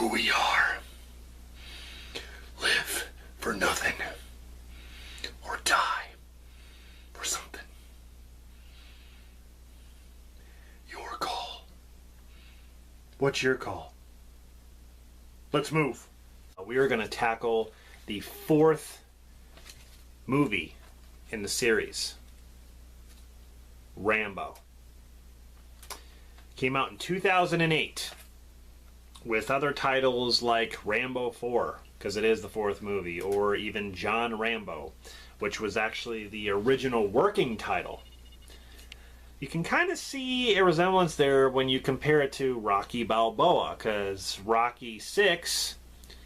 who we are. Live for nothing. Or die for something. Your call. What's your call? Let's move. We are going to tackle the fourth movie in the series, Rambo. Came out in 2008 with other titles like Rambo 4, because it is the fourth movie, or even John Rambo, which was actually the original working title. You can kind of see a resemblance there when you compare it to Rocky Balboa, because Rocky 6,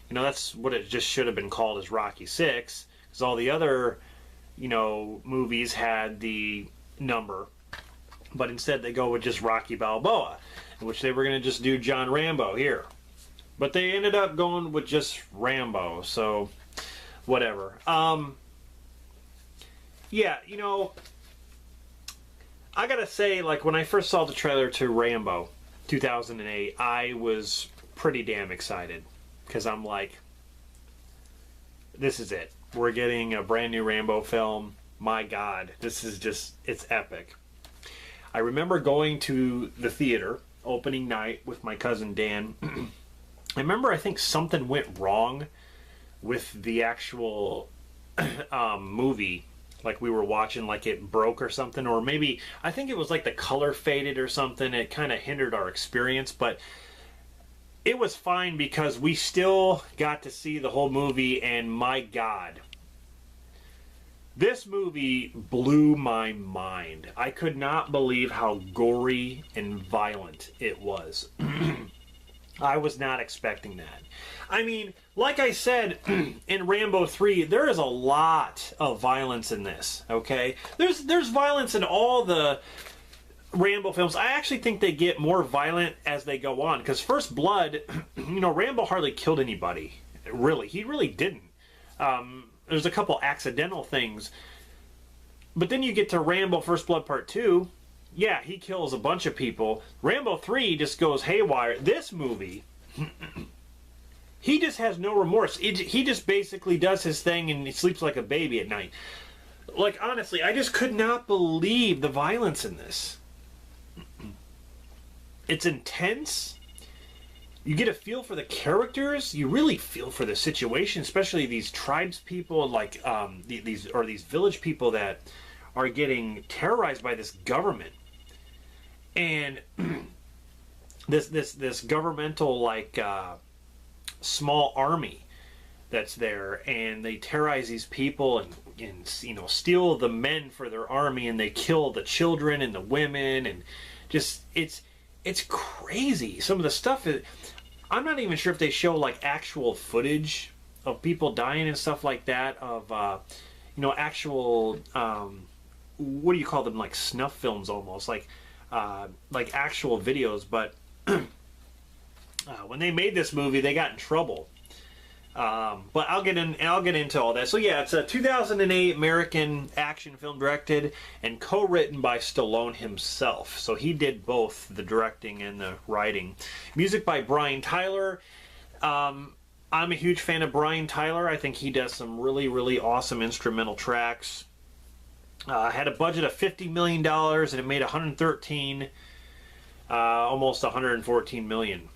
you know, that's what it just should have been called, as Rocky 6, because all the other, you know, movies had the number, but instead they go with just Rocky Balboa, which they were going to just do John Rambo here. But they ended up going with just Rambo, so whatever. Yeah, you know, I gotta say, like, when I first saw the trailer to Rambo 2008, I was pretty damn excited, because I'm like, this is it. We're getting a brand new Rambo film. My God, this is just, it's epic. I remember going to the theater opening night with my cousin Dan. I remember, I think something went wrong with the actual movie. Like, we were watching, like it broke or something, or maybe, I think it was like the color faded or something. It kind of hindered our experience, but it was fine because we still got to see the whole movie, and my God, this movie blew my mind. I could not believe how gory and violent it was. I was not expecting that. I mean, like I said, in Rambo 3, there is a lot of violence in this, okay? There's violence in all the Rambo films. I actually think they get more violent as they go on, because First Blood, you know, Rambo hardly killed anybody. Really, he really didn't. There's a couple accidental things. But then you get to Rambo First Blood Part 2. Yeah, he kills a bunch of people. Rambo 3 just goes haywire. This movie, he just has no remorse. He just basically does his thing and he sleeps like a baby at night. Like, honestly, I just could not believe the violence in this. It's intense. You get a feel for the characters. You really feel for the situation, especially these tribes people, like these village people that are getting terrorized by this government, and this governmental, like, small army that's there, and they terrorize these people and you know, steal the men for their army, and they kill the children and the women, and just it's crazy. Some of the stuff is, I'm not even sure if they show like actual footage of people dying and stuff like that, of you know, actual what do you call them, like snuff films almost, like actual videos. But when they made this movie, they got in trouble. But I'll get into all that. So yeah, it's a 2008 American action film directed and co-written by Stallone himself. So he did both the directing and the writing. Music by Brian Tyler. I'm a huge fan of Brian Tyler. I think he does some really, really awesome instrumental tracks. Had a budget of $50 million and it made 113, almost 114 million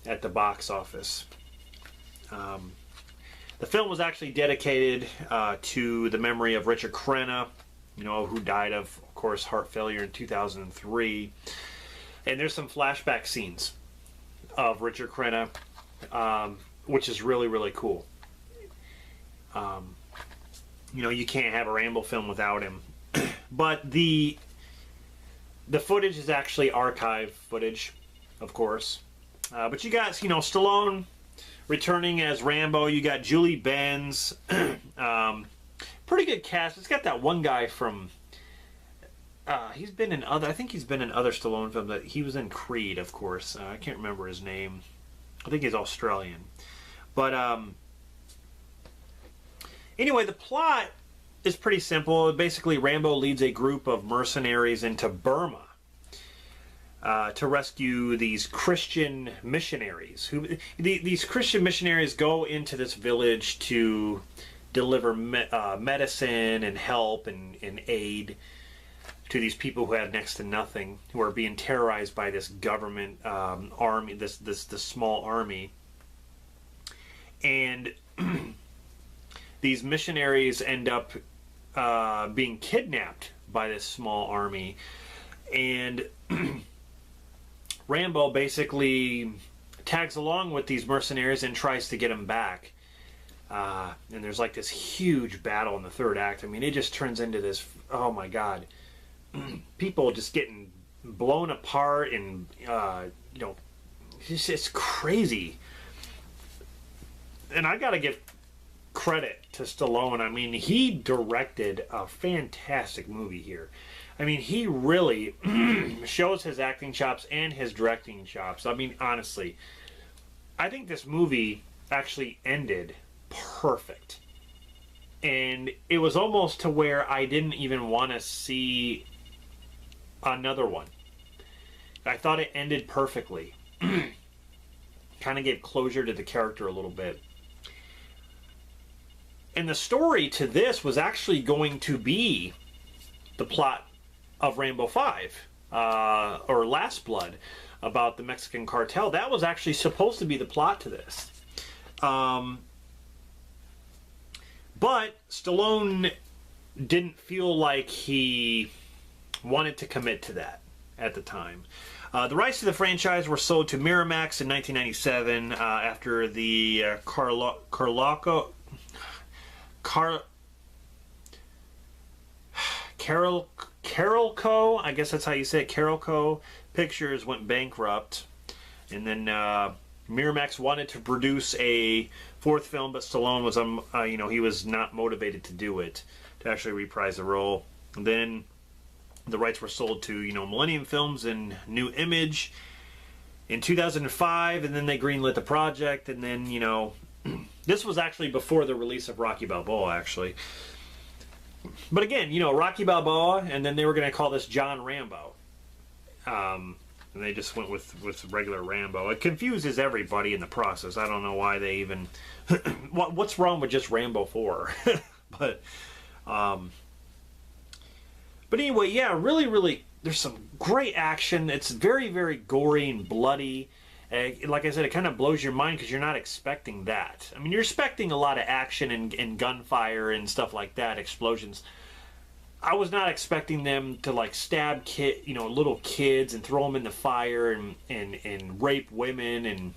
at the box office. The film was actually dedicated to the memory of Richard Crenna, you know, who died of course, heart failure in 2003. And there's some flashback scenes of Richard Crenna, which is really, really cool. You know, you can't have a Rambo film without him. But the footage is actually archive footage, of course. But you got, you know, Stallone returning as Rambo. You got Julie Benz. Pretty good cast. It's got that one guy from... he's been in other... I think he's been in other Stallone films. He was in Creed, of course. I can't remember his name. I think he's Australian. But, anyway, the plot is pretty simple. Basically, Rambo leads a group of mercenaries into Burma. to rescue these Christian missionaries. These Christian missionaries go into this village to deliver medicine and help and aid to these people who have next to nothing, who are being terrorized by this government army, this small army. And these missionaries end up being kidnapped by this small army, and Rambo basically tags along with these mercenaries and tries to get them back. And there's like this huge battle in the third act. I mean, it just turns into this, oh my god, people just getting blown apart, and you know, it's crazy. And I gotta give credit to Stallone. I mean, he directed a fantastic movie here. I mean, he really shows his acting chops and his directing chops. I mean, honestly, I think this movie actually ended perfect. And it was almost to where I didn't even want to see another one. I thought it ended perfectly. Kind of gave closure to the character a little bit. And the story to this was actually going to be the plot of Rambo 5, or Last Blood, about the Mexican cartel. That was actually supposed to be the plot to this. But Stallone didn't feel like he wanted to commit to that at the time. The rights to the franchise were sold to Miramax in 1997 after the Carolco, I guess that's how you say it, Carolco Pictures went bankrupt. And then Miramax wanted to produce a fourth film, but Stallone was, he was not motivated to do it, to actually reprise the role. And then the rights were sold to, Millennium Films and New Image in 2005, and then they greenlit the project. And then, this was actually before the release of Rocky Balboa, actually. But again, Rocky Balboa, and then they were going to call this John Rambo. And they just went with regular Rambo. It confuses everybody in the process. I don't know why they even... what's wrong with just Rambo 4? But anyway, yeah, really, there's some great action. It's very, very gory and bloody. Like I said, it kind of blows your mind because you're not expecting that. I mean, you're expecting a lot of action and gunfire and stuff like that, explosions. I was not expecting them to like stab little kids and throw them in the fire and rape women and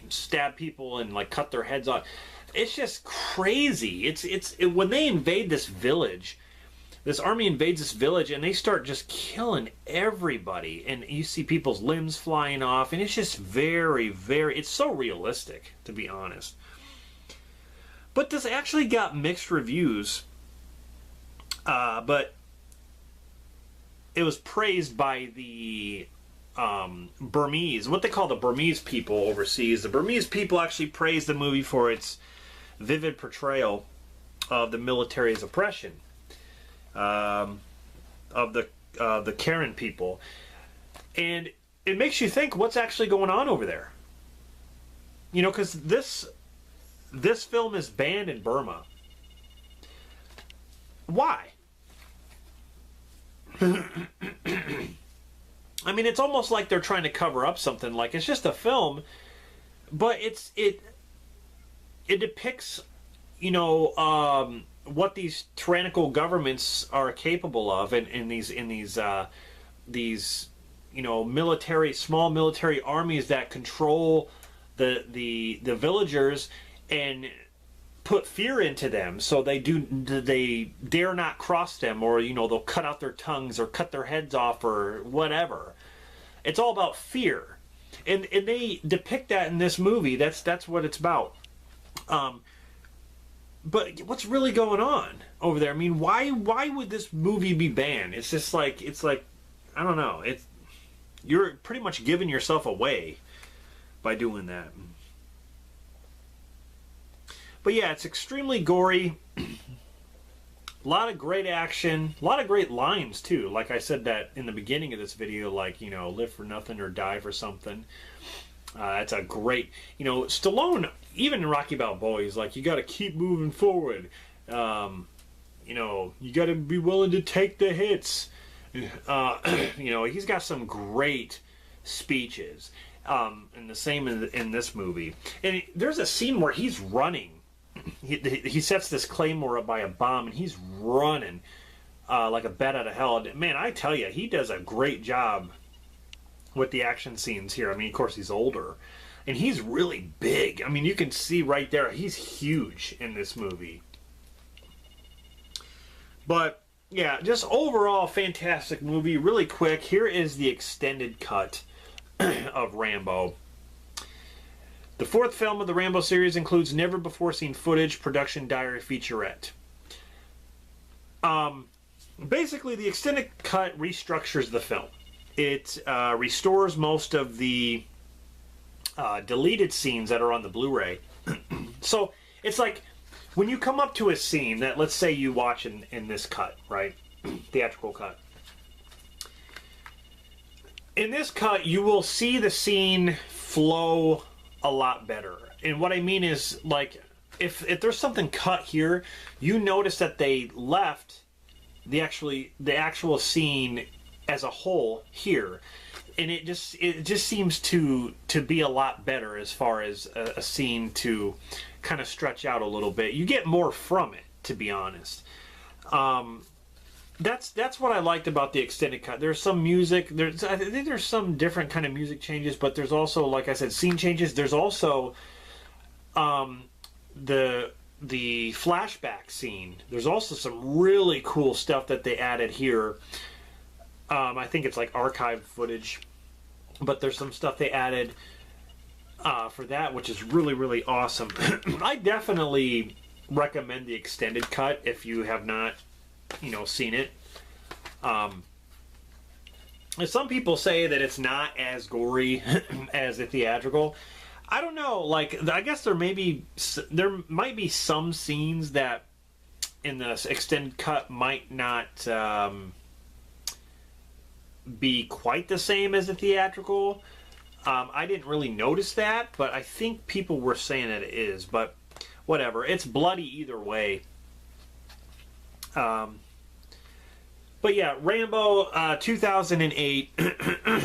stab people and like cut their heads off. It's just crazy. It's when they invade this village. This army invades this village and they start just killing everybody. And you see people's limbs flying off. And it's just very, very... It's so realistic, to be honest. But this actually got mixed reviews. But it was praised by the Burmese, what they call the Burmese people overseas. The Burmese people actually praised the movie for its vivid portrayal of the military's oppression. Of the Karen people, and it makes you think what's actually going on over there. Because this film is banned in Burma. Why? I mean, it's almost like they're trying to cover up something. Like it's just a film, but it depicts, what these tyrannical governments are capable of, in these small military armies that control the villagers and put fear into them, so they dare not cross them, or they'll cut out their tongues or cut their heads off or whatever. It's all about fear, and they depict that in this movie. That's what it's about. But what's really going on over there? I mean, why would this movie be banned? It's just like, I don't know. You're pretty much giving yourself away by doing that. But yeah, it's extremely gory. A lot of great action, a lot of great lines too. Like I said that in the beginning of this video, like, you know, live for nothing or die for something. It's a great, you know, Stallone, even in Rocky Balboa, he's like, you got to keep moving forward. You know, you got to be willing to take the hits. You know, he's got some great speeches. And the same in this movie. And there's a scene where he's running. He sets this claymore up by a bomb, and he's running like a bat out of hell. Man, I tell you, he does a great job with the action scenes here. I mean, of course, he's older, and he's really big. I mean, you can see right there, he's huge in this movie. But, yeah, just overall fantastic movie. Really quick, here is the extended cut of Rambo. The fourth film of the Rambo series includes never-before-seen footage, production diary, featurette. Basically, the extended cut restructures the film. It restores most of the deleted scenes that are on the Blu-ray. So, it's like, when you come up to a scene that, let's say you watch in this cut, right? Theatrical cut. In this cut, you will see the scene flow a lot better. And what I mean is, like, if there's something cut here, you notice that they left the actual scene as a whole here, and it just seems to be a lot better as far as a scene to kind of stretch out a little bit. You get more from it, to be honest. That's what I liked about the extended cut. There's some music. I think there's some different kind of music changes, but there's also, like I said, scene changes. There's also the flashback scene. There's also some really cool stuff that they added here. I think it's like archive footage, but there's some stuff they added for that, which is really, really awesome. I definitely recommend the extended cut if you have not, you know, seen it. Some people say that it's not as gory as the theatrical. I don't know. Like, I guess there might be some scenes that in the extended cut might not be quite the same as the theatrical. I didn't really notice that, but I think people were saying that it is. But whatever. It's bloody either way. But yeah, Rambo 2008,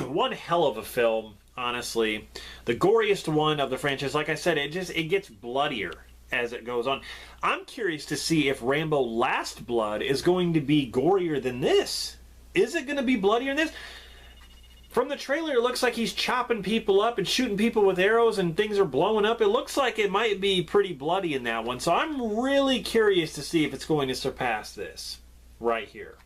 one hell of a film, honestly. The goriest one of the franchise. Like I said, it gets bloodier as it goes on. I'm curious to see if Rambo Last Blood is going to be gorier than this. Is it going to be bloodier than this? From the trailer, it looks like he's chopping people up and shooting people with arrows and things are blowing up. It looks like it might be pretty bloody in that one. So I'm really curious to see if it's going to surpass this right here.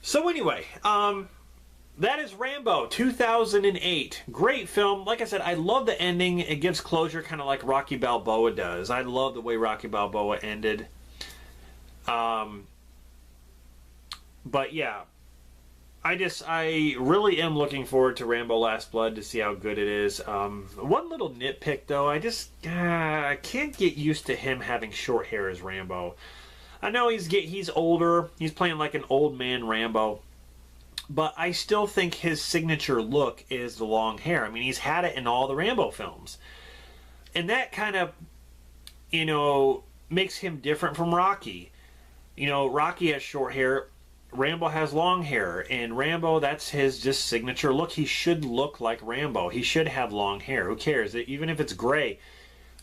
So anyway, that is Rambo 2008. Great film. Like I said, I love the ending. It gives closure kind of like Rocky Balboa does. I love the way Rocky Balboa ended. But yeah, I really am looking forward to Rambo Last Blood to see how good it is. One little nitpick though, I can't get used to him having short hair as Rambo. I know he's older. He's playing like an old man Rambo. But I still think his signature look is the long hair. I mean, he's had it in all the Rambo films. And that kind of, you know, makes him different from Rocky. You know, Rocky has short hair. Rambo has long hair. And Rambo, that's his just signature look. He should look like Rambo. He should have long hair. Who cares? Even if it's gray,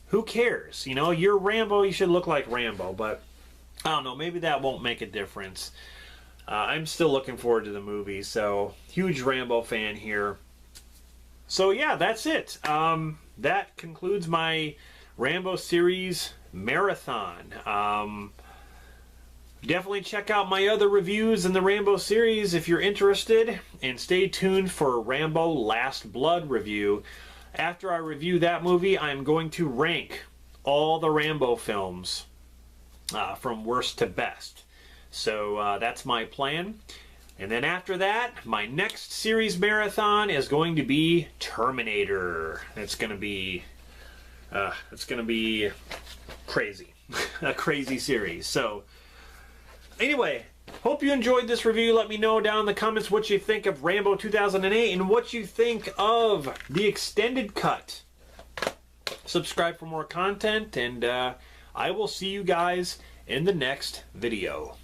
who cares? You know, you're Rambo, you should look like Rambo. But I don't know, maybe that won't make a difference. I'm still looking forward to the movie, so huge Rambo fan here. So yeah, that's it. That concludes my Rambo series marathon. Definitely check out my other reviews in the Rambo series if you're interested, and stay tuned for Rambo Last Blood review. After I review that movie, I'm going to rank all the Rambo films from worst to best. So that's my plan. And then after that, my next series marathon is going to be Terminator. It's going to be crazy. a crazy series. So, anyway, hope you enjoyed this review. Let me know down in the comments what you think of Rambo 2008 and what you think of the extended cut. Subscribe for more content, and I will see you guys in the next video.